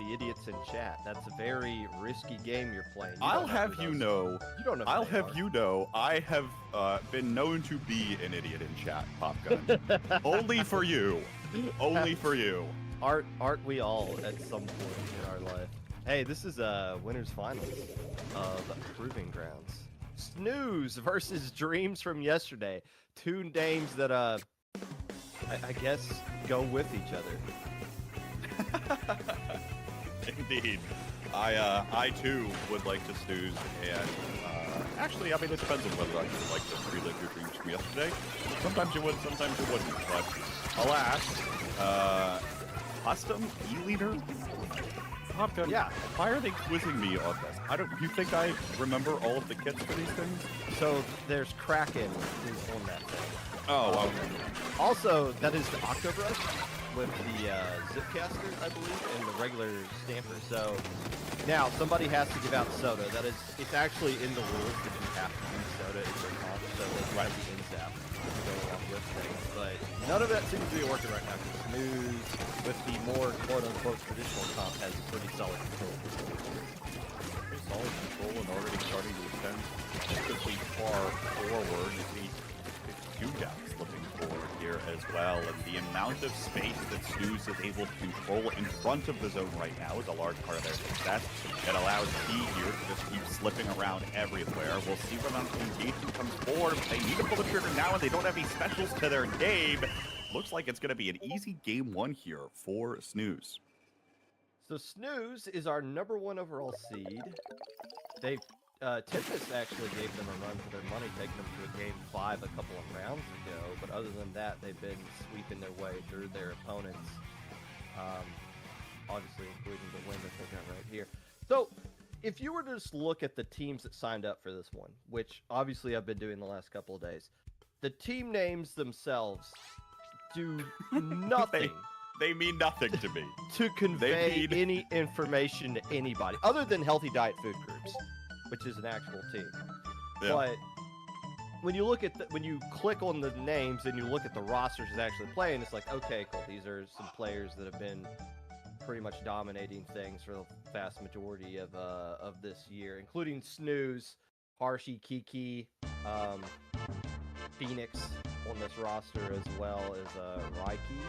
the idiots in chat. That's a very risky game you're playing. I'll have you know. You don't know. I'll have you know. I have been known to be an idiot in chat, Popgun. Only for you. Only for you. Aren't we all at some point in our life? Hey, this is winners finals of Proving Grounds. Snooze versus Dreams from yesterday. Two names that I guess go with each other. Indeed. I too would like to snooze, and actually, I mean, it depends on whether or not you would like to relive your dreams from yesterday. Sometimes you would, sometimes you wouldn't. But alas, custom e-leader. Popgun, yeah. Why are they quizzing me on this? You think I remember all of the kits for these things? So there's Kraken who's on that thing. Oh, okay. Also, that is the Octobrush with the Zipcaster, I believe, and the regular Stamper. So now somebody has to give out Soda. It's actually in the rules that you have to use Soda in your comp, so it's right the in-zap to go along with things. But none of that seems to be working right now. Snooze, with the more quote-unquote traditional comp, has pretty solid control. Pretty solid control and already starting to extend relatively far forward. You see Judas looking forward here as well, and the amount of space that Snooze is able to control in front of the zone right now is a large part of their success. It allows P here to just keep slipping around everywhere. We'll see when the engagement comes forward. They need to pull the trigger now, and they don't have any specials to their name. Looks like it's going to be an easy game one here for Snooze. So Snooze is our #1 overall seed. Tempest actually gave them a run for their money, taking them to a game 5 a couple of rounds ago. But other than that, they've been sweeping their way through their opponents. Obviously, including the win that they got right here. So, if you were to just look at the teams that signed up for this one, which obviously I've been doing the last couple of days, the team names themselves do nothing. They mean nothing to me. To convey any information to anybody, other than Healthy Diet Food Groups, which is an actual team. Yeah. But when you look at when you click on the names and you look at the rosters that's actually playing, it's like, okay, cool. These are some players that have been pretty much dominating things for the vast majority of this year, including Snooze, Harshy, Kiki, Phoenix on this roster, as well as Raiki.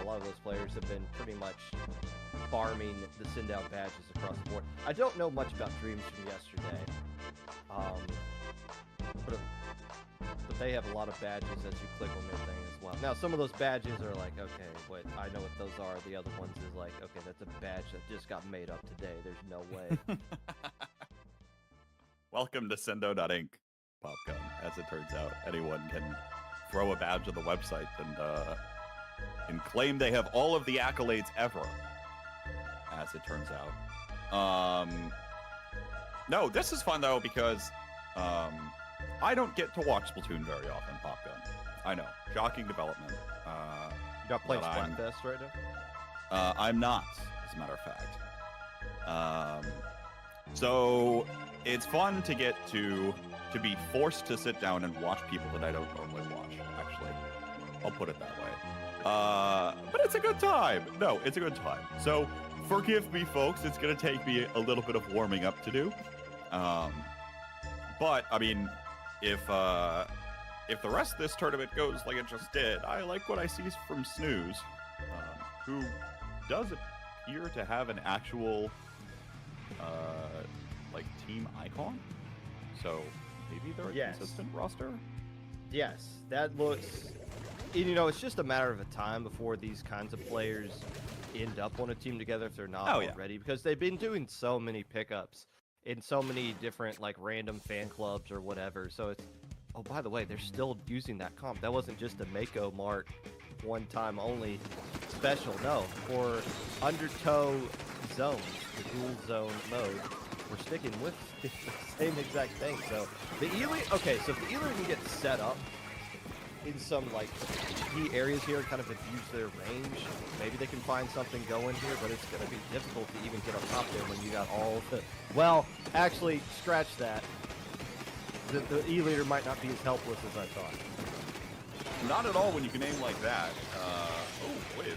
A lot of those players have been pretty much farming the send-out badges across the board. I don't know much about Dreams from yesterday, but they have a lot of badges as you click on their thing as well. Now, some of those badges are like, okay, what I know what those are. The other ones is like, okay, that's a badge that just got made up today. There's no way. Welcome to Sendo.Inc. Popgun. As it turns out, anyone can throw a badge on the website and claim they have all of the accolades ever. As it turns out. No, this is fun though because I don't get to watch Splatoon very often, Popgun. I know, shocking development. You're not playing Splatfest right now? I'm not, as a matter of fact. So it's fun to get to be forced to sit down and watch people that I don't normally watch. Actually, I'll put it that way. But it's a good time. No, it's a good time. So forgive me, folks. It's gonna take me a little bit of warming up to do. But I mean, if the rest of this tournament goes like it just did, I like what I see from Snooze, who does appear to have an actual like team icon. So maybe they're a consistent roster. Yes, that looks. You know, it's just a matter of a time before these kinds of players end up on a team together if they're not already, because they've been doing so many pickups in so many different like random fan clubs or whatever. So it's, oh, by the way, they're still using that comp. That wasn't just a Mako Mart one time only special. No, for Undertow zones, the dual zone mode, we're sticking with the same exact thing. So the E-Leader, okay, so if the E-Leader can get set up in some like key areas here and kind of infuse their range, maybe they can find something going here, but it's going to be difficult to even get up top there when you got all the... Well, actually, scratch that. The E-Leader might not be as helpless as I thought. Not at all when you can aim like that. Oh, wait,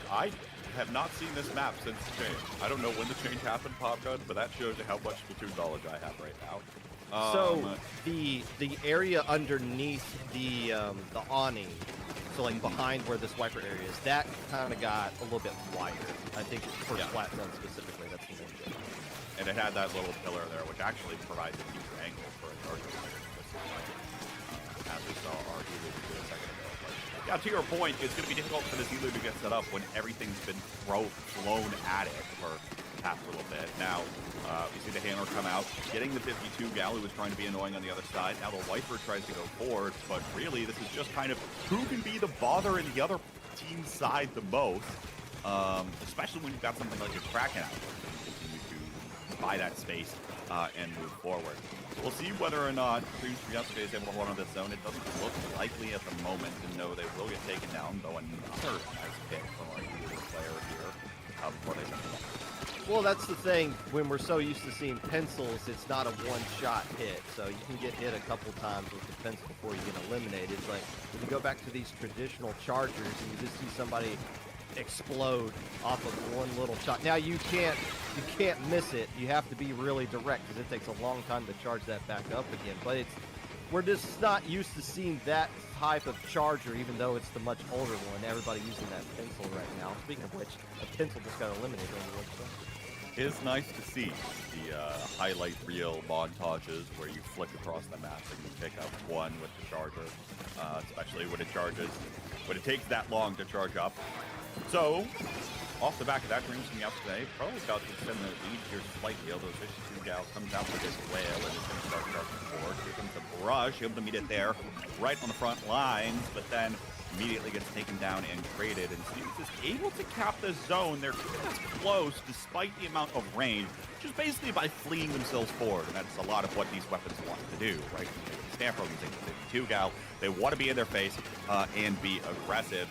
have not seen this map since the change. I don't know when the change happened, Popgun, but that shows you how much Splatoon knowledge I have right now. So the area underneath the awning, so like behind where this wiper area is, that kind of got a little bit wider. I think for flat zone specifically, that's the main thing. And it had that little pillar there, which actually provides a deeper angle for a larger player, as we saw our Elu do a second ago. But yeah, to your point, it's going to be difficult for this Elu to get set up when everything's been flown at it for the past little bit. Now, we see the hammer come out, getting the 52 gal who was trying to be annoying on the other side. Now the wiper tries to go forward, but really this is just kind of who can be the bother in the other team's side the most, especially when you've got something like a Kraken out there to continue to buy that space and move forward. So we'll see whether or not Dreams from Yesterday is able to hold on this zone. It doesn't look likely at the moment, and no, they will get taken down, though another nice pick from our Elu player here before they send it up. Well, that's the thing. When we're so used to seeing pencils, it's not a one-shot hit. So you can get hit a couple times with the pencil before you get eliminated. But when you go back to these traditional chargers and you just see somebody explode off of one little shot. Now you can't miss it. You have to be really direct because it takes a long time to charge that back up again. But we're just not used to seeing that type of charger, even though it's the much older one. Everybody using that pencil right now. Speaking of which, a pencil just got eliminated on the website. It is nice to see the highlight reel montages where you flick across the map and you pick up one with the charger, especially when it takes that long to charge up. So, off the back of that, Dreams from Yesterday, probably about to extend the lead here slightly, although 52 gal comes out with this whale and is going to start charging forward. Here comes the brush, able to meet it there, right on the front lines, but then immediately gets taken down and traded, and Snooze is able to cap the zone. They're keeping us close despite the amount of range, just basically by fleeing themselves forward, and that's a lot of what these weapons want to do, right? Stamper using the 52 gal, they want to be in their face and be aggressive,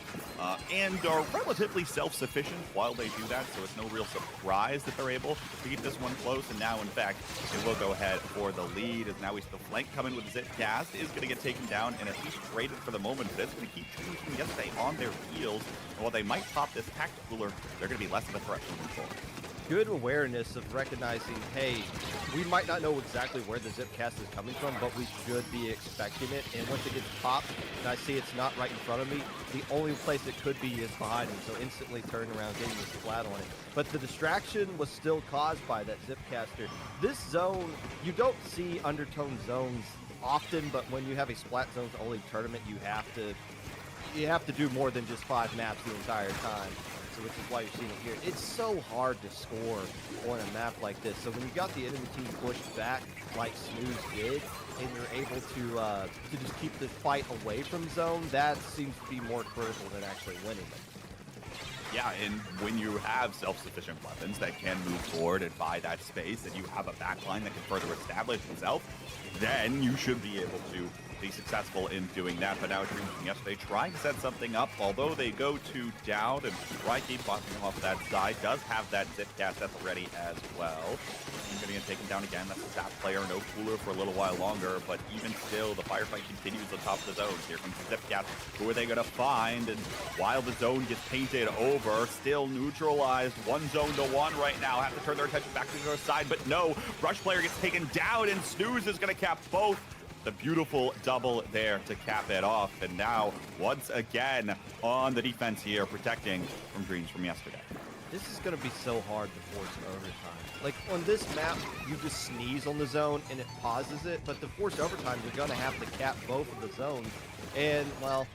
and are relatively self-sufficient while they do that, so it's no real surprise that they're able to keep this one close. And now, in fact, they will go ahead for the lead, as now we see the flank coming with Zip Cast is going to get taken down and at least traded for the moment, but it's going to keep Dreams from Yesterday on their heels, and while they might pop this tactical cooler, they're going to be less of a threat moving forward. Good awareness of recognizing, hey, we might not know exactly where the zip cast is coming from, but we should be expecting it. And once it gets popped, and I see it's not right in front of me, the only place it could be is behind me. So instantly turn around, getting this flat on it. But the distraction was still caused by that zip caster. This zone, you don't see undertone zones often, but when you have a Splat Zones only tournament, you have to do more than just 5 maps the entire time. So which is why you're seeing it here. It's so hard to score on a map like this. So when you got the enemy team pushed back like Snooze did, and you're able to just keep the fight away from zone, that seems to be more critical than actually winning it. Yeah, and when you have self-sufficient weapons that can move forward and buy that space, and you have a backline that can further establish itself, then you should be able to be successful in doing that. But now Dreams from Yesterday trying to set something up, although they go to down, and Rikey blocking off that side does have that zip cast at the ready as well. He's going to get taken down again. That's a staff player, no cooler for a little while longer, but even still, the firefight continues on top of the zone. Here comes the zip cast. Who are they going to find? And while the zone gets painted over, still neutralized, 1 zone to 1 right now. Have to turn their attention back to the other side, but no, Brush player gets taken down, and Snooze is going to cap both. The beautiful double there to cap it off, and now once again on the defense here, protecting from Dreams from Yesterday. This is going to be so hard to force overtime. Like on this map, you just sneeze on the zone and it pauses it, but to force overtime, you're going to have to cap both of the zones, and well,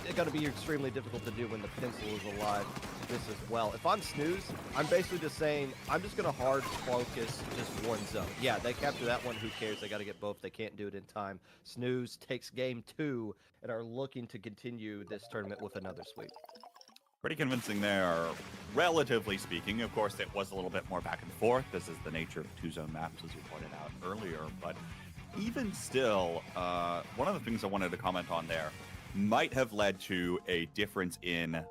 it's going to be extremely difficult to do when the pencil is alive. This as well. If I'm Snooze, I'm basically just saying, I'm just going to hard focus just one zone. Yeah, they capture that one, who cares? They got to get both. They can't do it in time. Snooze takes game 2 and are looking to continue this tournament with another sweep. Pretty convincing there, relatively speaking. Of course, it was a little bit more back and forth. This is the nature of 2-zone maps, as you pointed out earlier. But even still, one of the things I wanted to comment on there might have led to a difference in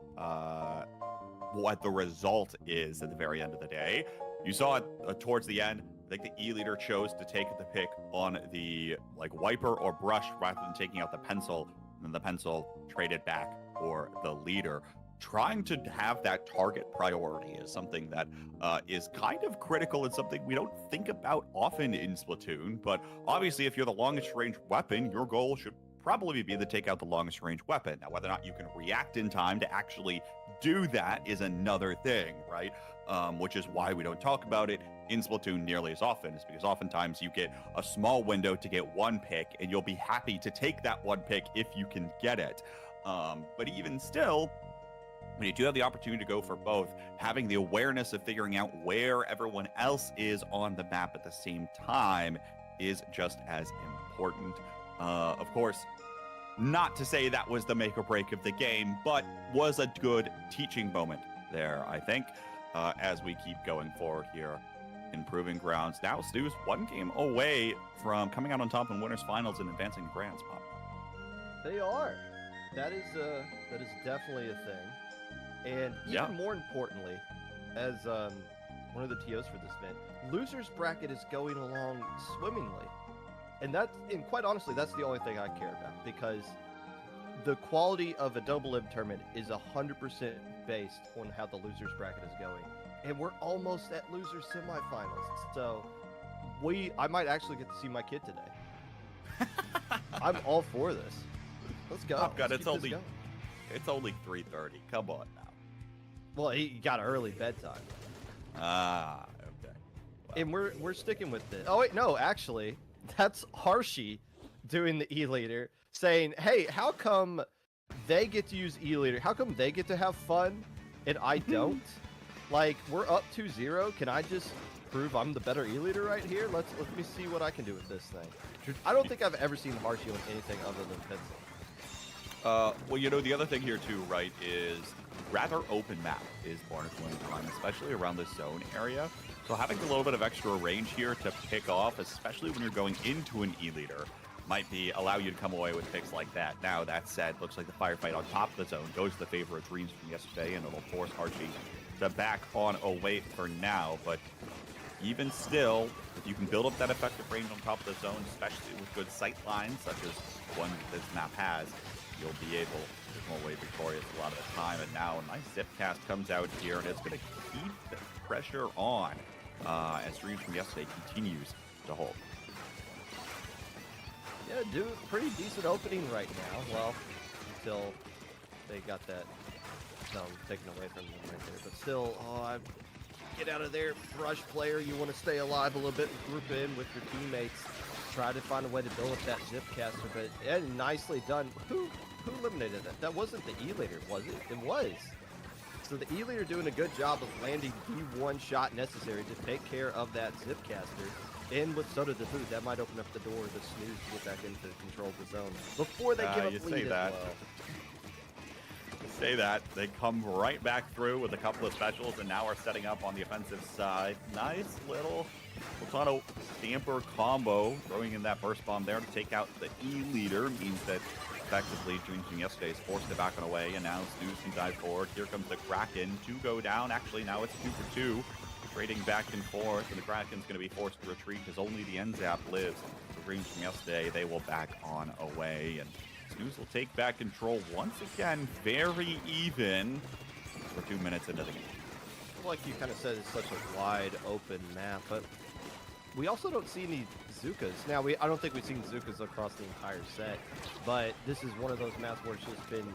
what the result is at the very end of the day. You saw it towards the end. I think the E-leader chose to take the pick on the wiper or brush rather than taking out the pencil, and then the pencil traded back for the leader. trying to have that target priority is something that is kind of critical and something we don't think about often in Splatoon. But obviously, if you're the longest range weapon, your goal should probably be to take out the longest range weapon. Now, whether or not you can react in time to actually do that is another thing, right? Which is why we don't talk about it in Splatoon nearly as often, is because oftentimes you get a small window to get one pick, and you'll be happy to take that one pick if you can get it. But even still, when you do have the opportunity to go for both, having the awareness of figuring out where everyone else is on the map at the same time is just as important. Of course, not to say that was the make or break of the game, but was a good teaching moment there, I think, as we keep going forward here in Proving Grounds. Now, Snooze, one game away from coming out on top in Winners Finals and advancing to Grand Spot. They are. That is definitely a thing. And even more importantly, as one of the TOs for this event, losers bracket is going along swimmingly. And quite honestly, that's the only thing I care about, because the quality of a double live tournament is 100% based on how the losers bracket is going. And we're almost at losers semifinals. So I might actually get to see my kid today. I'm all for this. Let's go. Oh God, it's only 3:30. Come on now. Well, he got an early bedtime. Ah, okay. Well. And we're sticking with this. Oh wait, no, actually, that's Harshi doing the E-Leader, saying, hey, how come they get to use E-Leader? How come they get to have fun and I don't? Like, we're up 2-0. Can I just prove I'm the better E-Leader right here? Let me see what I can do with this thing. I don't think I've ever seen Harshi on anything other than pencil. Well, you know, the other thing here too, right, is rather open map is Barnes Wind Time, especially around the zone area. So having a little bit of extra range here to pick off, especially when you're going into an E-Leader, might allow you to come away with picks like that. Now, that said, looks like the firefight on top of the zone goes to the favor of Dreams from yesterday, and it'll force Archie to back on away for now. But even still, if you can build up that effective range on top of the zone, especially with good sight lines, such as one this map has, you'll be able to come away victorious a lot of the time. And now a nice zip cast comes out here, and it's going to keep the pressure on as Dreams from yesterday continues to hold. Yeah, do a pretty decent opening right now. Well, until they got that taken away from them right there. But still, get out of there, Rush player. You want to stay alive a little bit, group in with your teammates. Try to find a way to build up that zip caster, but nicely done. Who eliminated that? That wasn't the E-Leader, was it? It was. So the E-Leader doing a good job of landing the one shot necessary to take care of that zip caster. And with Soda the Food, that might open up the door to Snooze to get back into control of the zone before they give up lead as well. You say that. They come right back through with a couple of specials, and now are setting up on the offensive side. Nice little Platano Stamper combo, throwing in that burst bomb there to take out the E-Leader. Means that effectively Dreams from yesterday is forced to back on away, and now Snooze can dive forward. Here comes the Kraken to go down. Actually, now it's 2 for 2. Trading back and forth, and the Kraken's going to be forced to retreat because only the NZAP lives. The Dreams from yesterday, they will back on away, and Snooze will take back control once again. Very even for 2 minutes into the game. Like you kind of said, it's such a wide open map, but we also don't see any Zukas. Now, I don't think we've seen Zukas across the entire set, but this is one of those maps where it's just been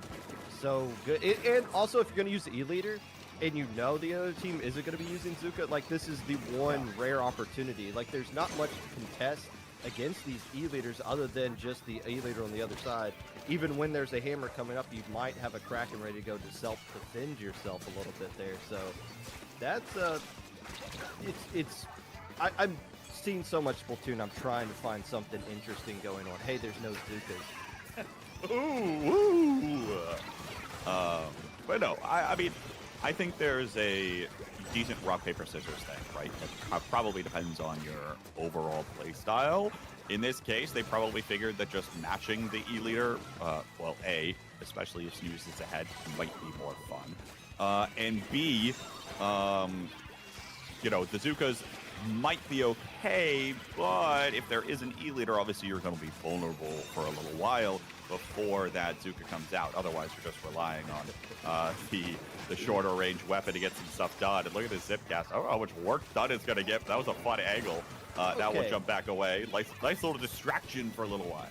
so good. And also, if you're going to use the E-Leader, and you know the other team isn't going to be using Zuka, like, this is the one rare opportunity. Like, there's not much to contest against these E-Leaders other than just the E-Leader on the other side. Even when there's a hammer coming up, you might have a Kraken ready to go to self-defend yourself a little bit there. So that's, I'm seeing so much Splatoon, I'm trying to find something interesting going on. Hey, there's no Zukas. Ooh. But no, I mean, I think there's a decent rock, paper, scissors thing, right? That probably depends on your overall play style. In this case, they probably figured that just matching the E-Leader, well, A, especially if Snooze is ahead, might be more fun. And B, you know, the Zukas might be okay, but if there is an E-leader, obviously you're going to be vulnerable for a little while before that Zuka comes out. Otherwise, you're just relying on the shorter range weapon to get some stuff done. And look at this zip cast. I don't know how much work done it's going to get, but that was a fun angle. Now we'll jump back away. Nice little distraction for a little while.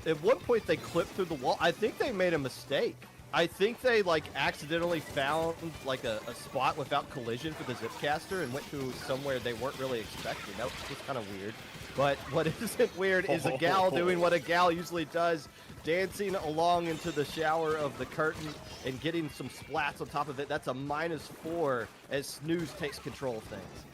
At one point, they clipped through the wall. I think they made a mistake. I think they like accidentally found like a spot without collision for the zipcaster and went to somewhere they weren't really expecting. That was just kind of weird. But what isn't weird is a gal doing what a gal usually does, dancing along into the shower of the curtain and getting some splats on top of it. That's a -4 as Snooze takes control of things.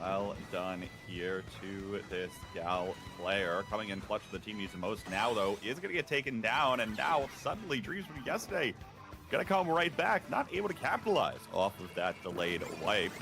Well done here to this gal player. Coming in clutch for the team needs the most now, though, is going to get taken down. And now, suddenly, dreams from yesterday going to come right back. Not able to capitalize off of that delayed wipe.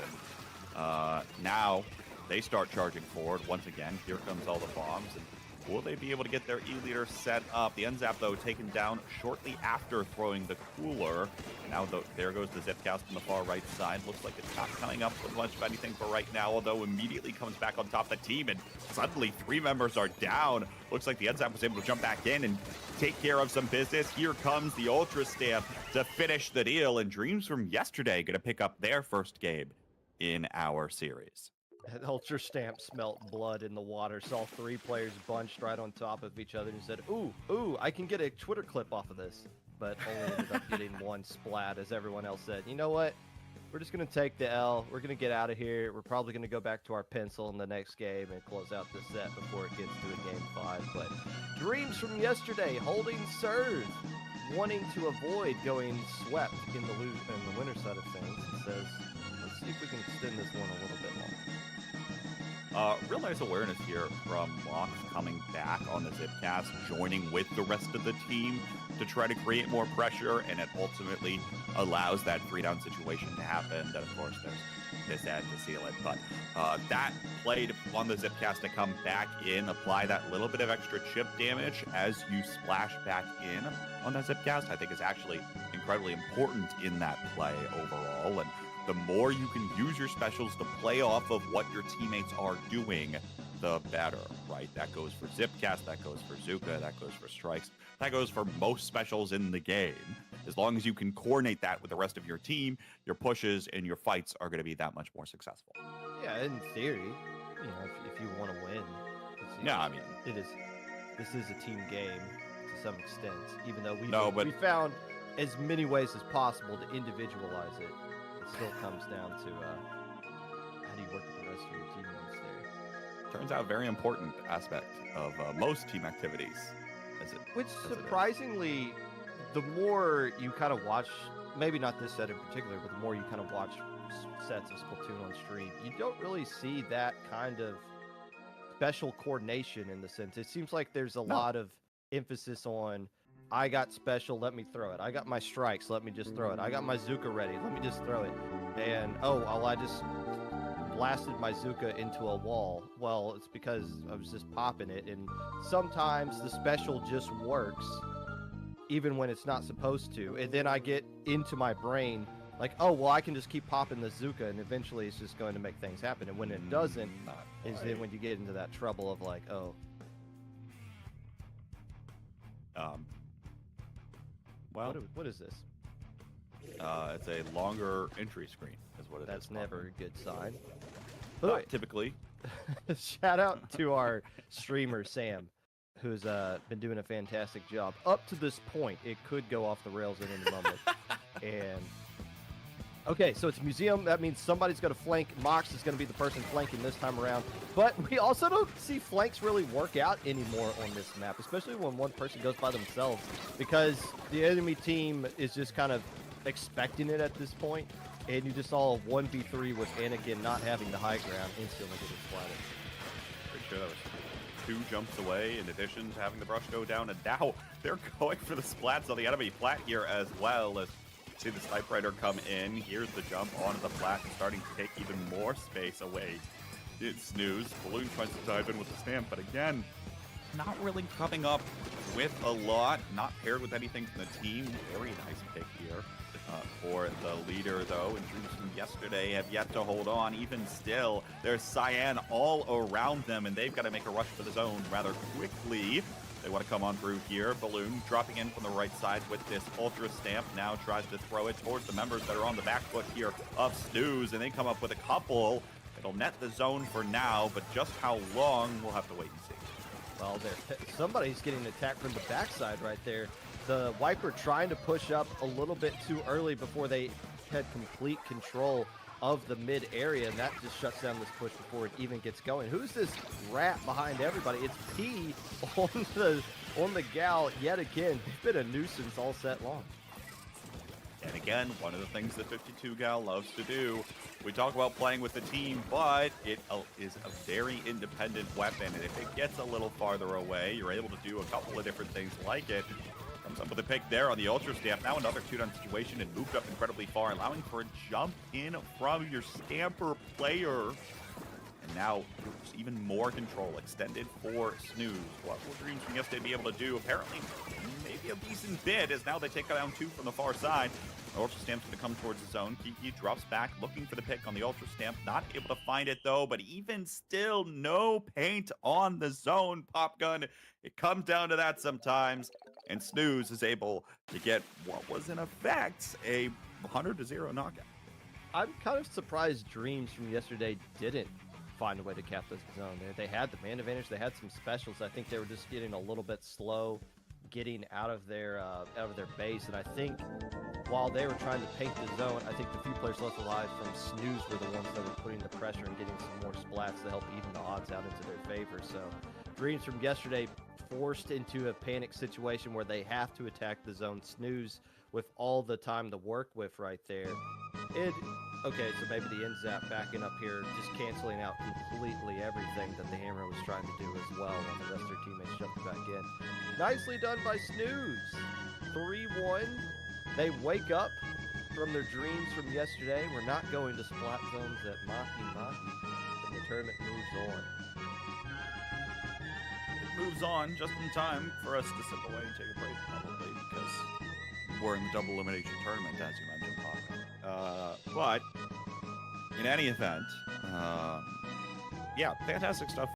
And now they start charging forward once again. Here comes all the bombs. And will they be able to get their E-leader set up? The N-Zap, though, taken down shortly after throwing the cooler. Now, there goes the Zipcast on the far right side. Looks like it's not coming up with much of anything for right now, although immediately comes back on top of the team, and suddenly 3 members are down. Looks like the N-Zap was able to jump back in and take care of some business. Here comes the Ultra Stamp to finish the deal, and Dreams from yesterday going to pick up their first game in our series. That Ultra Stamp smelt blood in the water, saw 3 players bunched right on top of each other and said, ooh, I can get a Twitter clip off of this. But only ended up getting 1 splat, as everyone else said. You know what? We're just going to take the L. We're going to get out of here. We're probably going to go back to our pencil in the next game and close out the set before it gets to a game 5. But Dreams from yesterday holding serve, wanting to avoid going swept in the winner side of things. It says, let's see if we can extend this one a little bit longer. Real nice awareness here from Mox coming back on the Zipcast, joining with the rest of the team to try to create more pressure, and it ultimately allows that 3-down situation to happen. Then, of course, there's this ad to seal it. But that played on the Zipcast to come back in, apply that little bit of extra chip damage as you splash back in on that Zipcast, I think is actually incredibly important in that play overall. And the more you can use your specials to play off of what your teammates are doing, the better, right? That goes for Zipcast, that goes for Zuka, that goes for Strikes, that goes for most specials in the game. As long as you can coordinate that with the rest of your team, your pushes and your fights are going to be that much more successful. Yeah, in theory, you know, if you want to win. Yeah, I mean, this is a team game to some extent, even though we found as many ways as possible to individualize it. It still comes down to how do you work with the rest of your teammates there. Turns out a very important aspect of most team activities. Which surprisingly, the more you kind of watch, maybe not this set in particular, but the more you kind of watch sets of Splatoon on stream, you don't really see that kind of special coordination in the sense. It seems like there's a lot of emphasis on, I got special, let me throw it. I got my strikes, let me just throw it. I got my Zuka ready, let me just throw it. And, I just blasted my Zuka into a wall. Well, it's because I was just popping it, and sometimes the special just works, even when it's not supposed to. And then I get into my brain, like, I can just keep popping the Zuka, and eventually it's just going to make things happen. And when it doesn't, is then when you get into that trouble of like, well, what is this? It's a longer entry screen, is what it is. That's never a good sign. Not typically. Shout out to our streamer, Sam, who's been doing a fantastic job. Up to this point, it could go off the rails at any moment. And okay, so it's a museum. That means somebody's going to flank. Mox is going to be the person flanking this time around. But we also don't see flanks really work out anymore on this map, especially when one person goes by themselves, because the enemy team is just kind of expecting it at this point, and you just saw a 1v3 with Anakin not having the high ground instantly get splatted. Pretty sure that was 2 jumps away in addition to having the brush go down, and now they're going for the splats on the enemy plat here as well. As see the Sniper Rider come in. Here's the jump onto the plat, starting to take even more space away. It's Snooze. Balloon tries to dive in with the stamp, but again, not really coming up with a lot, not paired with anything from the team. Very nice pick here for the leader, though, and dreams from yesterday have yet to hold on. Even still, there's Cyan all around them, and they've got to make a rush for the zone rather quickly. They want to come on through here. Balloon dropping in from the right side with this Ultra Stamp. Now tries to throw it towards the members that are on the back foot here of Snooze, and they come up with a couple. It'll net the zone for now, but just how long, we'll have to wait and see. Well, somebody's getting attacked from the backside right there. The Wiper trying to push up a little bit too early before they had complete control of the mid area, and that just shuts down this push before it even gets going. Who's this rat behind everybody? It's P on the gal yet again. They've been a nuisance all set long. And again, one of the things that 52 Gal loves to do, we talk about playing with the team, but it is a very independent weapon, and if it gets a little farther away, you're able to do a couple of different things like it. Comes up with a pick there on the Ultra Stamp. Now another 2-down situation and moved up incredibly far, allowing for a jump in from your Stamper player. And now even more control extended for Snooze. What will Dreams from yesterday be able to do? Apparently, maybe a decent bit, as now they take down 2 from the far side. Ultra Stamp's going to come towards the zone. Kiki drops back, looking for the pick on the Ultra Stamp. Not able to find it, though, but even still, no paint on the zone. Pop Gun, it comes down to that sometimes. And Snooze is able to get what was, in effect, a 100-0 knockout. I'm kind of surprised Dreams from yesterday didn't find a way to cap this zone. They had the man advantage. They had some specials. I think they were just getting a little bit slow getting out of their base. And I think while they were trying to paint the zone, I think the few players left alive from Snooze were the ones that were putting the pressure and getting some more splats to help even the odds out into their favor. So Dreams from yesterday forced into a panic situation where they have to attack the zone. Snooze with all the time to work with right there. Okay, so maybe the NZAP backing up here, just canceling out completely everything that the Hammer was trying to do as well when the rest of their teammates jumped back in. Nicely done by Snooze. 3-1. They wake up from their dreams from yesterday. We're not going to splat zones at Maki, and the tournament moves on. It moves on just in time for us to step away and take a break, probably, because we're in the double elimination tournament, as you mentioned, Pop. But in any event, yeah, fantastic stuff